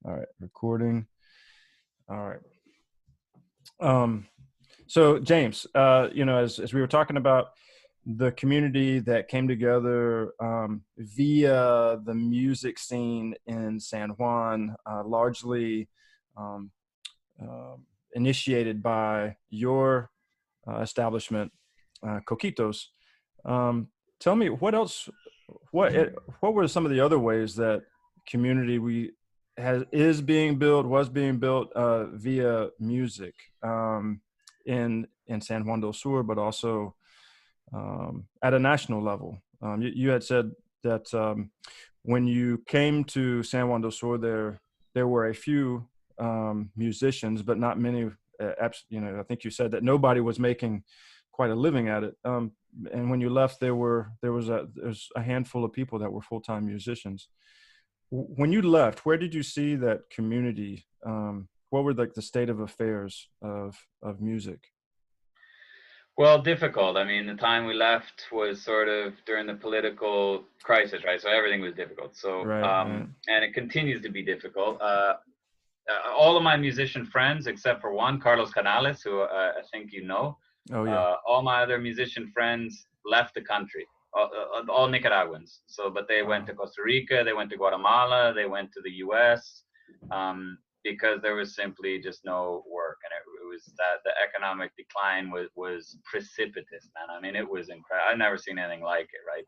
All right, recording. All right. So James, as we were talking about the community that came together via the music scene in San Juan, largely um, initiated by your establishment, Coquitos. Tell me what else. What were some of the other ways that community is being built, was being built via music in San Juan del Sur, but also at a national level? You had said that when you came to San Juan del Sur, there were a few musicians, but not many. I think you said that nobody was making quite a living at it. And when you left, there was a handful of people that were full-time musicians. When you left, where did you see that community? What were like the state of affairs of music? Well, difficult. I mean, the time we left was sort of during the political crisis, right? So everything was difficult. So, Right, right. and it continues to be difficult. All of my musician friends, except for one, Carlos Canales, who I think you know, Oh yeah. all my other musician friends left the country, all Nicaraguans. So, but they went Wow. to Costa Rica, they went to Guatemala, they went to the U.S. Because there was simply just no work, and it was that the economic decline was precipitous, man. I mean, it was incredible. I've never seen anything like it, right?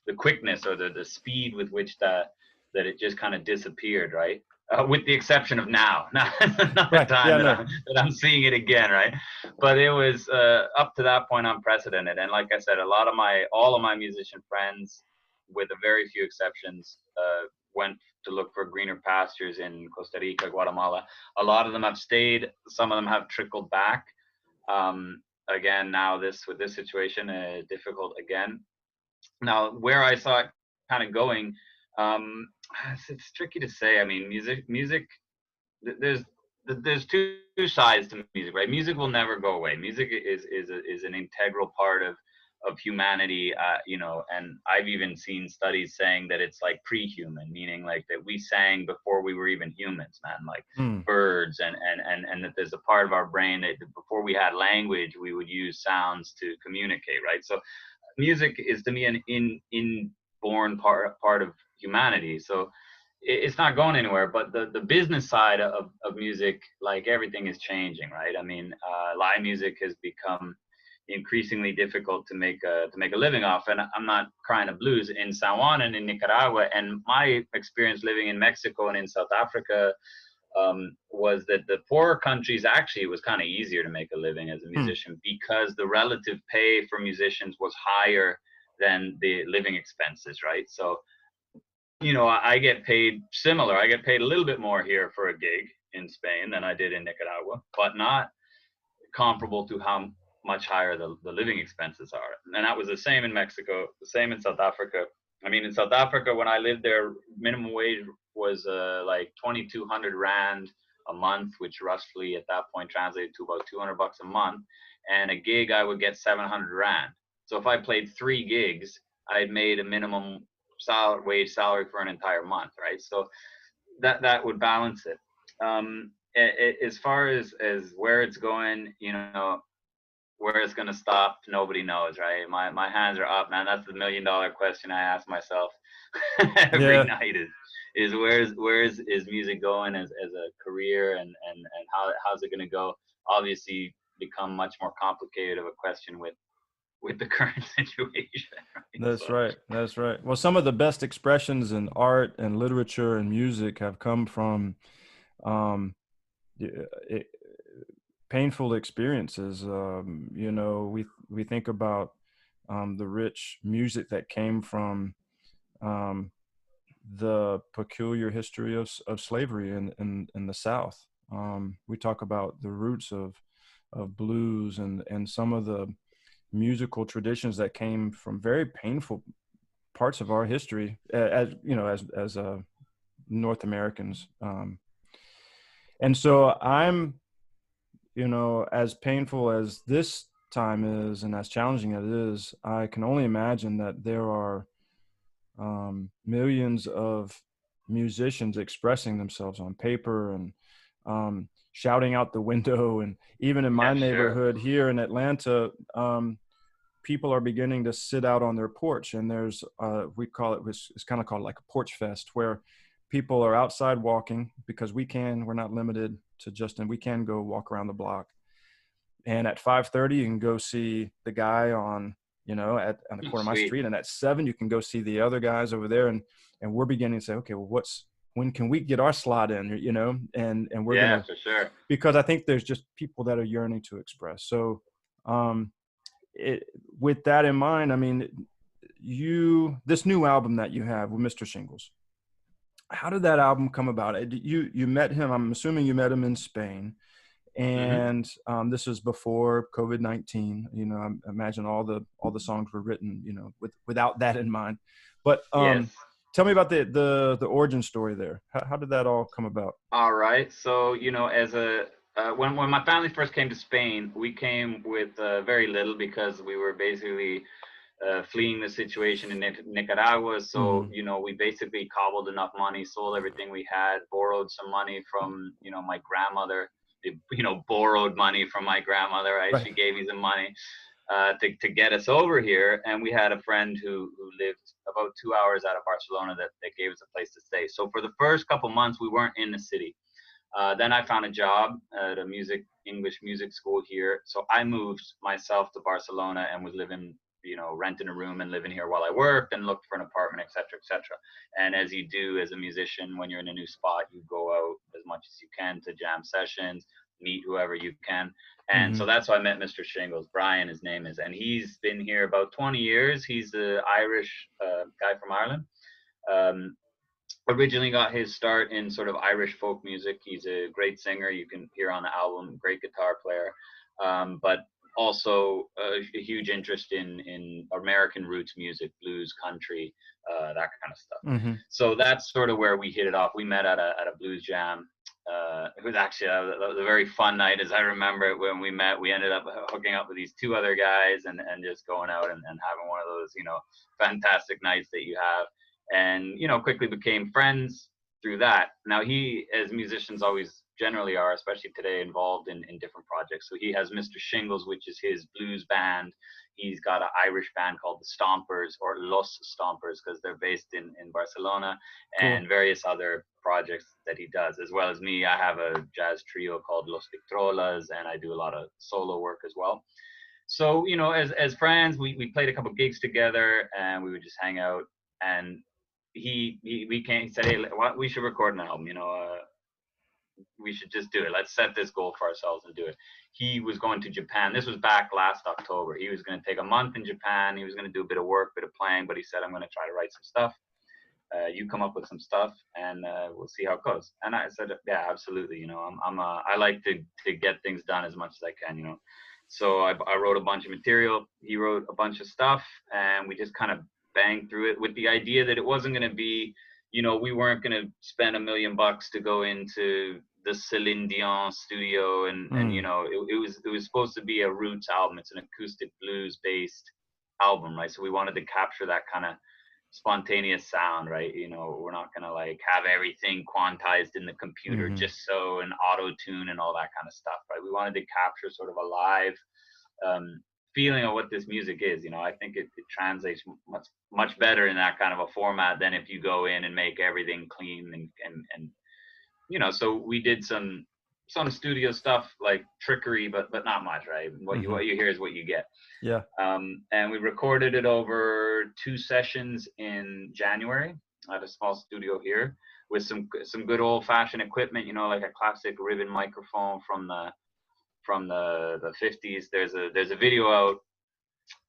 The quickness or the speed with which that it just kind of disappeared, right? With the exception of now, not the Right. time Yeah. that No. I'm seeing it again, right? But it was up to that point unprecedented. And like I said, all of my musician friends, with a very few exceptions, went to look for greener pastures in Costa Rica, Guatemala. A lot of them have stayed. Some of them have trickled back. Again, now with this situation, difficult again. Now, where I saw it kind of going, um, it's tricky to say. I mean, music. There's two sides to music, right? Music will never go away. Music is an integral part of humanity, and I've even seen studies saying that it's like pre-human, meaning like that we sang before we were even humans, man, like Hmm. birds, and that there's a part of our brain that before we had language, we would use sounds to communicate, right? So music is to me an inborn part of humanity. So it's not going anywhere. But the business side of music, like everything, is changing, right? I mean, live music has become increasingly difficult to make a living off. And I'm not crying a blues. In San Juan and in Nicaragua, and my experience living in Mexico and in South Africa, was that the poorer countries actually, it was kind of easier to make a living as a Hmm. musician because the relative pay for musicians was higher than the living expenses, right? So, I get paid similar. I get paid a little bit more here for a gig in Spain than I did in Nicaragua, but not comparable to how much higher the living expenses are. And that was the same in Mexico, the same in South Africa. I mean, in South Africa, when I lived there, minimum wage was like 2,200 rand a month, which roughly at that point translated to about 200 bucks a month. And a gig, I would get 700 rand. So if I played 3 gigs, I'd made a minimum wage salary for an entire month, right? So that would balance it. As far as where it's going, where it's going to stop, nobody knows, right? My hands are up, man. That's the $1,000,000 question I ask myself every Yeah. night is is music going as a career, and how's it going to go? Obviously become much more complicated of a question with the current situation, right? That's So right. That's right. Well, some of the best expressions in art and literature and music have come from um, it, painful experiences. We think about the rich music that came from um, the peculiar history of slavery in the South. We talk about the roots of blues and some of the musical traditions that came from very painful parts of our history, as North Americans. And so as painful as this time is and as challenging as it is, I can only imagine that there are millions of musicians expressing themselves on paper and shouting out the window. And even in my Yeah, sure. neighborhood here in Atlanta, people are beginning to sit out on their porch, and there's we call it, it's kind of called like a porch fest, where people are outside walking, because we're not limited to Justin, we can go walk around the block. And at 5:30 you can go see the guy on, you know, on the corner of my Sweet. street, and at 7 you can go see the other guys over there. And we're beginning to say, okay, well, when can we get our slot in, you know? And we're Yeah, gonna, for sure. because I think there's just people that are yearning to express. So with that in mind, I mean, this new album that you have with Mr. Shingles, how did that album come about? You met him, I'm assuming you met him in Spain, and this was before COVID-19. You know, I imagine all the songs were written, you know, without that in mind. But Yes. tell me about the origin story there. How did that all come about? All right. So, you know, as when my family first came to Spain, we came with very little, because we were basically fleeing the situation in Nicaragua. So, you know, we basically cobbled enough money, sold everything we had, borrowed some money from, you know, my grandmother. You know, borrowed money from my grandmother, right? She gave me some money to get us over here. And we had a friend who lived about 2 hours out of Barcelona that gave us a place to stay. So for the first couple months, we weren't in the city. Then I found a job at a English music school here. So I moved myself to Barcelona and was living, you know, renting a room and living here while I worked and looked for an apartment, et cetera, et cetera. And as you do as a musician, when you're in a new spot, you go out as much as you can to jam sessions, meet whoever you can. And so that's how I met Mr. Shingles. Brian, his name is, and he's been here about 20 years. He's an Irish guy from Ireland. Originally got his start in sort of Irish folk music. He's a great singer. You can hear on the album, great guitar player. But also a huge interest in American roots music, blues, country, that kind of stuff. So that's sort of where we hit it off. We met at a blues jam. It was actually a very fun night, as I remember it. When we met, we ended up hooking up with these two other guys and just going out and having one of those, you know, fantastic nights that you have. And, you know, quickly became friends through that. Now, he, as musicians always generally are, especially today, involved in different projects. So he has Mr. Shingles, which is his blues band. He's got an Irish band called the Stompers, or Los Stompers, because they're based in Barcelona, and various other projects that he does. As well as me, I have a jazz trio called Los Victrolas, and I do a lot of solo work as well. So, you know, as friends, we played a couple gigs together, and we would just hang out. And he said, hey, we should record an album, you know, we should just do it. Let's set this goal for ourselves and do it. He was going to Japan. This was back last October. He was going to take a month in Japan. He was going to do a bit of work, bit of playing, but he said, I'm going to try to write some stuff. You come up with some stuff, and we'll see how it goes. And I said, yeah, absolutely. You know, I like to get things done as much as I can, you know. So I wrote a bunch of material. He wrote a bunch of stuff, and we just kind of banged through it with the idea that it wasn't going to be, you know, we weren't going to spend $1 million to go into the Celine Dion studio, and you know, it was supposed to be a roots album. It's an acoustic blues based album, right? So we wanted to capture that kind of spontaneous sound, right? You know, we're not going to like have everything quantized in the computer just so, and auto tune and all that kind of stuff, right? We wanted to capture sort of a live feeling of what this music is. You know, I think it translates much better in that kind of a format than if you go in and make everything clean and you know. So we did some studio stuff like trickery, but not much, right? What you hear is what you get. Yeah. And we recorded it over 2 sessions in January at a small studio here with some good old fashioned equipment, you know, like a classic ribbon microphone from the 50s. There's a video out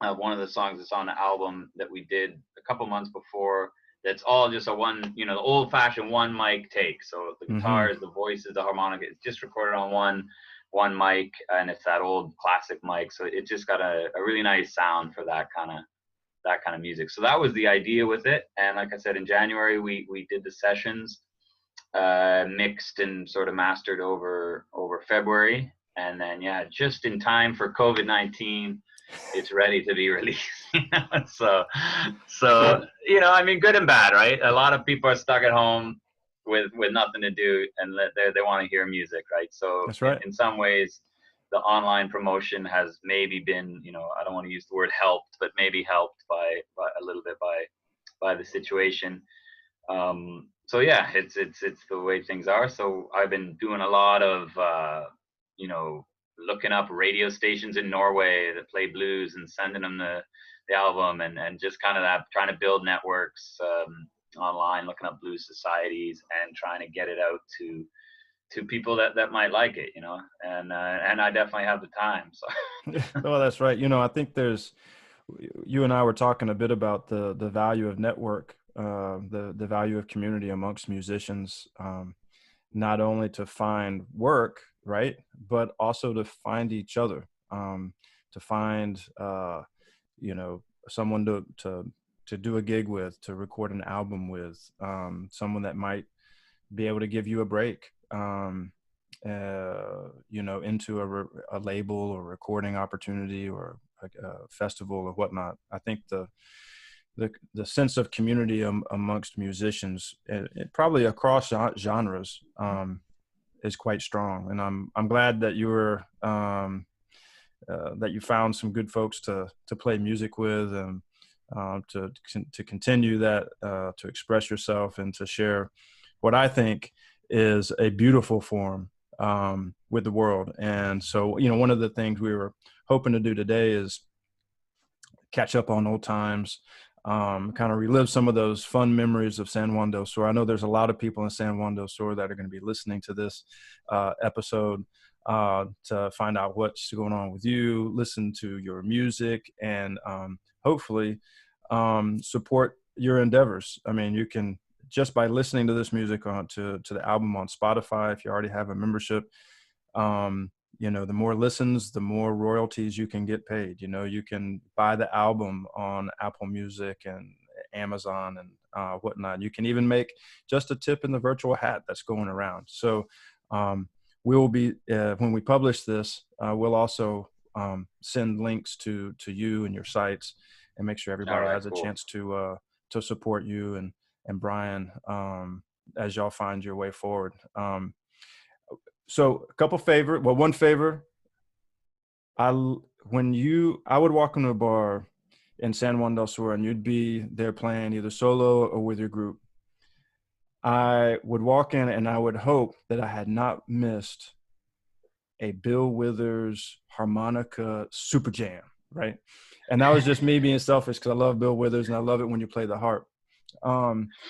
of one of the songs that's on the album that we did a couple months before. That's all just a one, you know, the old fashioned one mic take. So the guitars, the voices, the harmonica, it's just recorded on one mic, and it's that old classic mic. So it just got a really nice sound for that kind of music. So that was the idea with it. And like I said, in January, we did the sessions, mixed and sort of mastered over February. And then, yeah, just in time for COVID-19, it's ready to be released. So, you know, I mean, good and bad, right? A lot of people are stuck at home. with nothing to do, and they want to hear music, right? So That's right. in some ways, the online promotion has maybe been, I don't want to use the word helped, but maybe helped by a little bit by the situation. So yeah, it's the way things are. So I've been doing a lot of looking up radio stations in Norway that play blues and sending them the album, and just kind of that, trying to build networks online, looking up blues societies and trying to get it out to people that might like it, and I definitely have the time. So Well, that's right. I think you and I were talking a bit about the value of network, the value of community amongst musicians, not only to find work, right, but also to find each other, to find someone to do a gig with, to record an album with, someone that might be able to give you a break, into a label or recording opportunity or a festival or whatnot. I think the sense of community amongst musicians, probably across genres, is quite strong. And I'm glad that that you found some good folks to play music with, and to continue that, to express yourself and to share what I think is a beautiful form with the world. And so, one of the things we were hoping to do today is catch up on old times, kind of relive some of those fun memories of San Juan del Sur. I know there's a lot of people in San Juan del Sur that are going to be listening to this episode to find out what's going on with you, listen to your music, and hopefully support your endeavors. I mean, you can, just by listening to this music to the album on Spotify, if you already have a membership, the more listens, the more royalties you can get paid. You can buy the album on Apple Music and Amazon and whatnot. You can even make just a tip in the virtual hat that's going around. So we will be, when we publish this, we'll also send links to you and your sites, and make sure everybody has a chance to support you and Brian as y'all find your way forward. So one favor, I would walk into a bar in San Juan del Sur and you'd be there playing either solo or with your group. I would walk in and I would hope that I had not missed a Bill Withers harmonica super jam, right? And that was just me being selfish, because I love Bill Withers and I love it when you play the harp.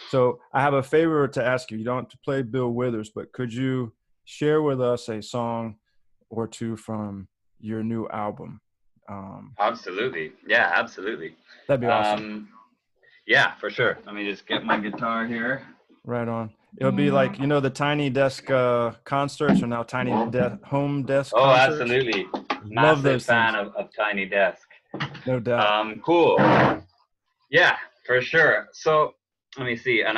So I have a favor to ask you. You don't have to play Bill Withers, but could you share with us a song or two from your new album? Absolutely. Yeah, absolutely. That'd be awesome. Yeah, for sure. Let me just get my guitar here. Right on. It'll be like, the Tiny Desk concerts are now Tiny Home Desk concerts. Absolutely. Love those fan things. of Tiny Desk. No doubt. Cool. Yeah, for sure. So let me see. And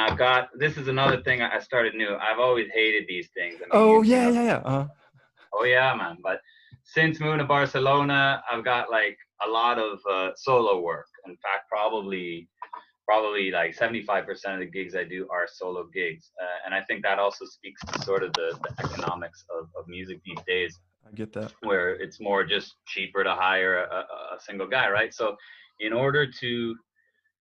this is another thing I started new. I've always hated these things. I mean, yeah. Oh yeah, man. But since moving to Barcelona, I've got like a lot of solo work. In fact, probably like 75% of the gigs I do are solo gigs. And I think that also speaks to sort of the economics of music these days. I get that. Where it's more just cheaper to hire a single guy, right? So in order to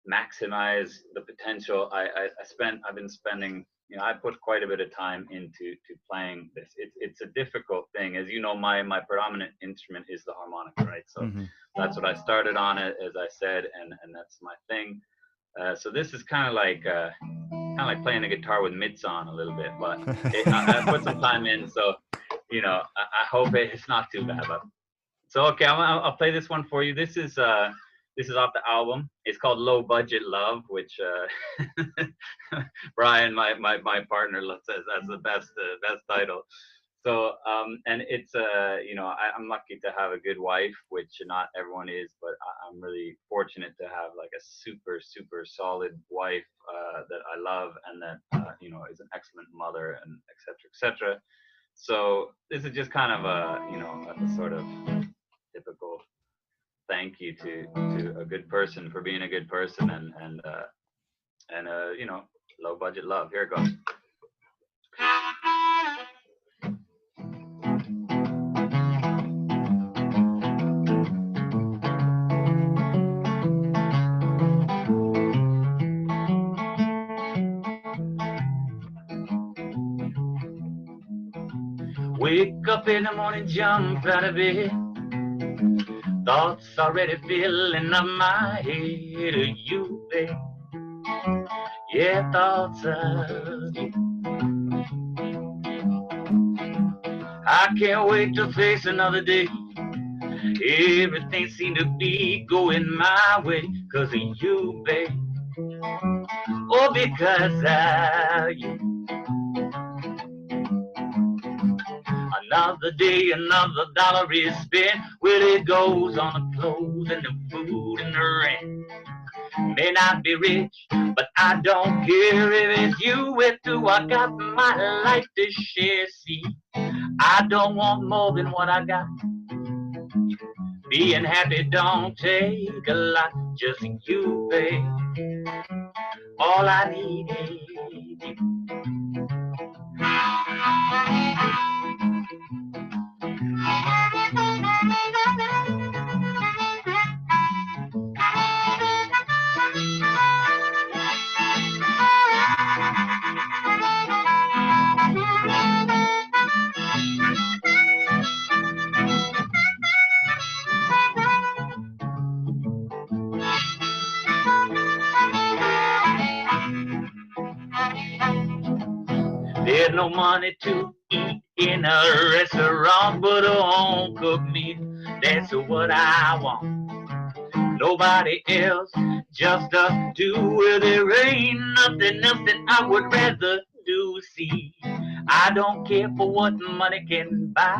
maximize the potential, I've been spending, I put quite a bit of time into playing this. It's a difficult thing. As you know, my predominant instrument is the harmonica, right? So that's what I started on it, as I said, and that's my thing. So this is kind of like playing the guitar with mitts on a little bit, but I put some time in, so I hope it's not too bad. But so okay, I'll play this one for you. This is off the album. It's called Low Budget Love, which Brian, my partner, says that's the best title. So and it's I'm lucky to have a good wife, which not everyone is, but I'm really fortunate to have like a super solid wife that I love, and that is an excellent mother, and etc. So this is just kind of a sort of typical thank you to a good person for being a good person, and low budget love. Here it goes. Wake up in the morning, jump out of bed. Thoughts already filling up my head of you, babe. Yeah, thoughts of you. I can't wait to face another day. Everything seemed to be going my way, 'cause of you, babe. Oh, because of you. Another day, another dollar is spent. Well, it goes on the clothes and the food and the rent. May not be rich, but I don't care if it's you with who I got my life to share. See, I don't want more than what I got. Being happy don't take a lot, just you, babe. All I need is you. There's no money to eat in a restaurant, but a home cooked meal, that's what I want. Nobody else, just us two. Well, there ain't nothing else that I would rather do. See, I don't care for what money can buy.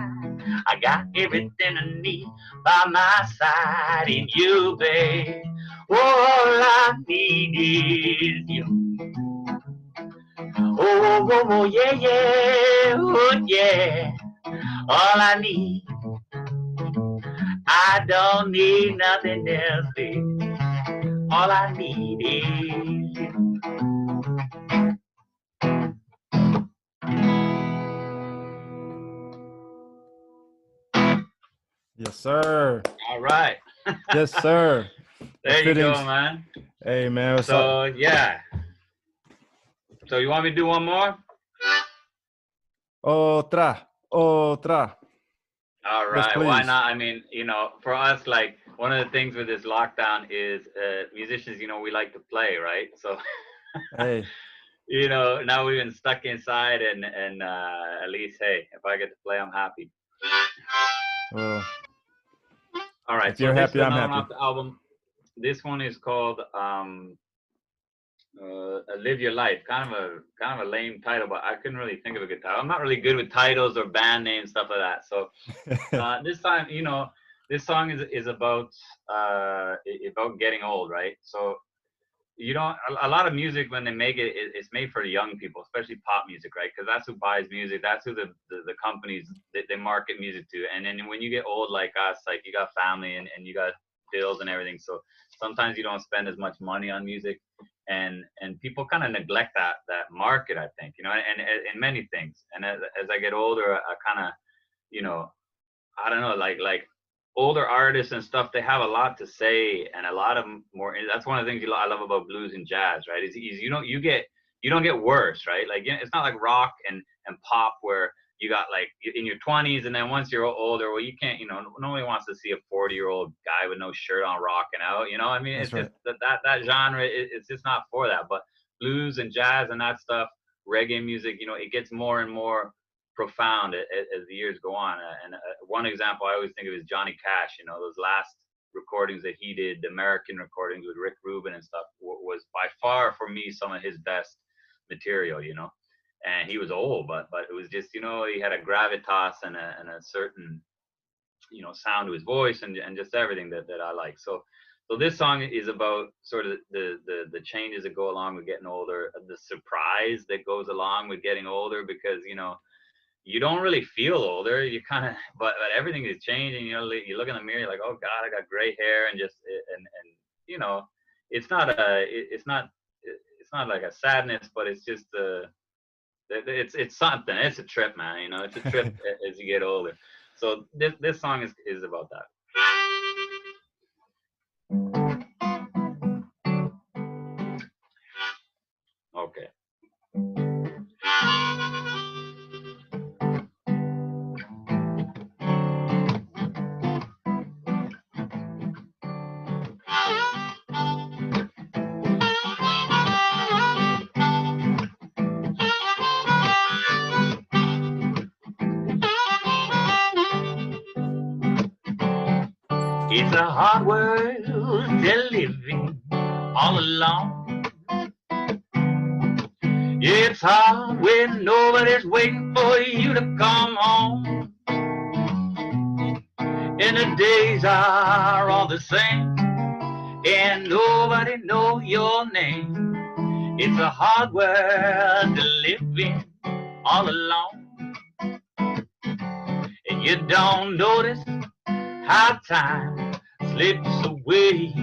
I got everything I need by my side in you, babe. All I need is you. Oh, oh, oh, oh, yeah, yeah, oh, yeah. All I need, I don't need nothing else, babe. All I need is you. Yes, sir. All right. Yes, sir. There you go, man. Hey, man. So, yeah. So, you want me to do one more? Otra. All right. Yes, why not? I mean, you know, for us, like, one of the things with this lockdown is musicians, you know, we like to play, right? So, hey. You know, now we've been stuck inside, and at least, hey, if I get to play, I'm happy. Well, all right. If you're happy, I'm happy. Off the album. This one is called "Live Your Life." Kind of a lame title, but I couldn't really think of a good title. I'm not really good with titles or band names, stuff like that. So this time, you know, this song is about getting old, right? So you know, a lot of music when they make it, it's made for the young people, especially pop music, right? Because that's who buys music. That's who the companies they market music to. And then when you get old like us, like you got family and you got bills and everything, so sometimes you don't spend as much money on music, and people kind of neglect that market, I think, you know, and in many things. And as I get older, I kind of, you know, I don't know, like older artists and stuff, they have a lot to say and a lot of more. That's one of the things I love about blues and jazz, right? Is you don't get worse, right? Like, you know, it's not like rock and pop where you got like in your 20s, and then once you're older, well, you can't, you know, nobody wants to see a 40-year-old guy with no shirt on rocking out, you know. I mean, it's just that genre, it's just not for that. But blues and jazz and that stuff, reggae music, you know, it gets more and more profound as the years go on. And one example I always think of is Johnny Cash. You know, those last recordings that he did, the American recordings with Rick Rubin and stuff, was by far for me some of his best material. You know, and he was old, but it was just, you know, he had a gravitas and a certain, you know, sound to his voice and just everything that I like. So this song is about sort of the changes that go along with getting older, the surprise that goes along with getting older, because, you know, you don't really feel older. You kind of, but everything is changing. You know, you look in the mirror, you're like, oh God, I got gray hair, and just and you know, it's not like a sadness, but it's just it's something. It's a trip, man. You know, it's a trip as you get older. So this song is about that. Okay. It's a hard world to live in all alone. It's hard when nobody's waiting for you to come home. And the days are all the same, and nobody know your name. It's a hard world to live in all alone. And you don't notice how time slips away.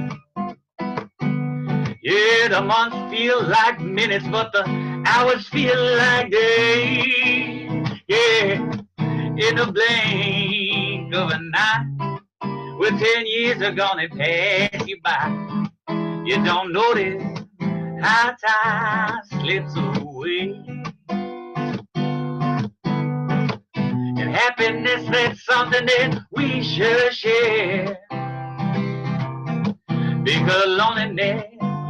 Yeah, the months feel like minutes, but the hours feel like days. Yeah, in the blink of an eye, well, 10 years are gonna pass you by. You don't notice how time slips away. And happiness, that's something that we should share. Because loneliness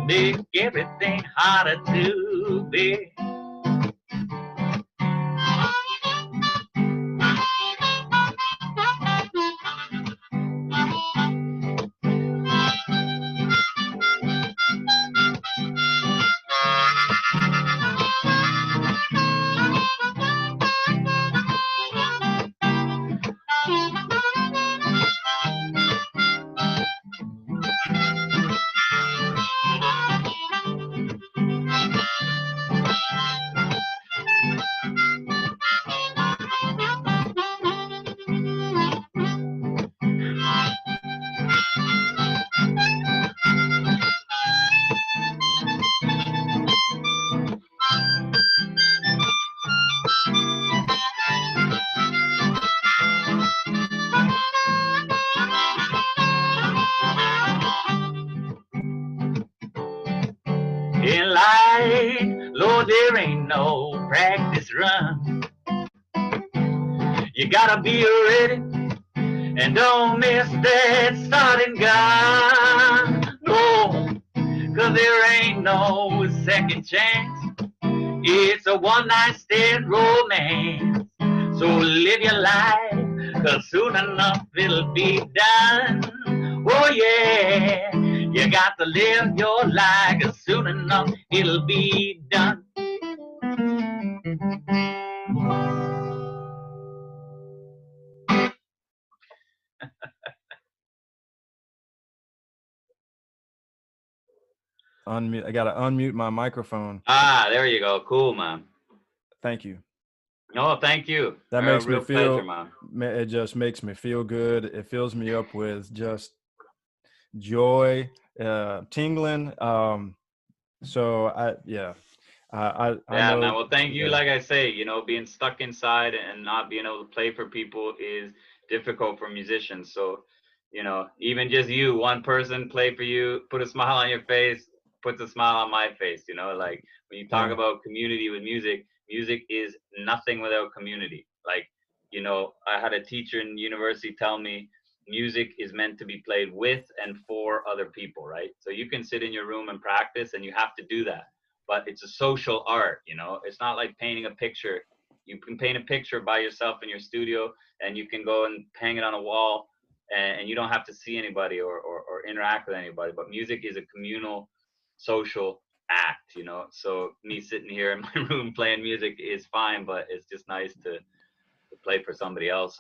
makes everything harder to bear. In life, Lord, there ain't no practice run. You gotta be ready and don't miss that starting gun. No, 'cause there ain't no second chance. It's a one-night stand romance. So live your life, 'cause soon enough it'll be done. Oh yeah, you got to live your life, 'cause soon enough it'll be done. Unmute. I got to unmute my microphone. Ah, there you go. Cool, man. Thank you. No, thank you. That makes me real feel, pleasure, man. it just makes me feel good. It fills me up with just joy, tingling. So yeah, I Yeah, know. man. Well, thank you. Yeah. Like I say, you know, being stuck inside and not being able to play for people is difficult for musicians. So, you know, even just you, one person play for you, put a smile on your face, puts a smile on my face. You know, like when you talk Yeah. about community with music, music is nothing without community. Like, you know, I had a teacher in university tell me music is meant to be played with and for other people, right? So you can sit in your room and practice, and you have to do that, but it's a social art. You know, it's not like painting a picture. You can paint a picture by yourself in your studio, and you can go and hang it on a wall, and you don't have to see anybody or interact with anybody. But music is a communal, social act, you know. So me sitting here in my room playing music is fine, but it's just nice to play for somebody else.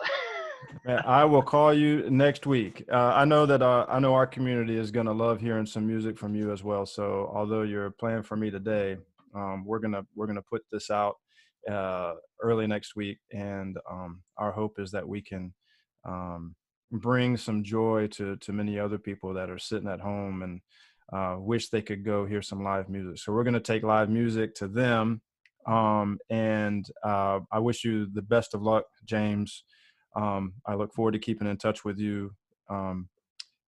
Man, I will call you next week. I know that I know our community is gonna love hearing some music from you as well. So although you're playing for me today, we're gonna put this out early next week, and our hope is that we can bring some joy to many other people that are sitting at home and wish they could go hear some live music. So we're gonna take live music to them, and I wish you the best of luck, James. I look forward to keeping in touch with you.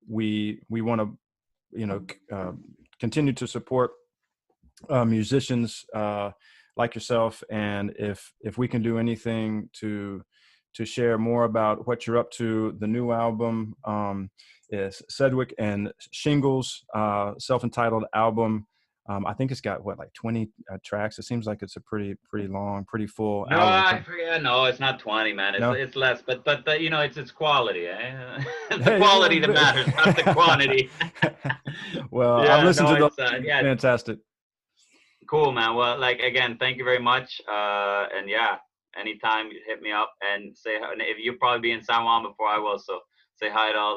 We want to, you know, continue to support musicians like yourself, and if we can do anything to share more about what you're up to, the new album is Sedgewick and Shingles, self-entitled album. I think it's got what, like 20 tracks. It seems like it's a pretty long, pretty full No, album. I forget. No, it's not 20, man. No, It's less, but you know, it's quality. Eh? It's the hey, quality that matters, not the quantity. well, I've Yeah, listened no, to those. it's yeah, Fantastic. cool, man. Well, like again, thank you very much. And yeah, anytime hit me up and say if you'll probably be in San Juan before I will, so say hi to all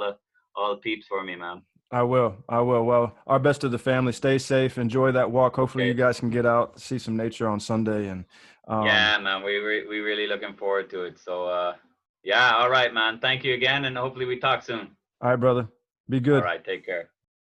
the peeps for me, man. I will. I will. Well, our best to the family. Stay safe. Enjoy that walk. Hopefully, you Okay. guys can get out, see some nature on Sunday. And Yeah, man, we really looking forward to it. So yeah, all right, man. Thank you again, and hopefully we talk soon. all right, brother. Be All good. right, take care.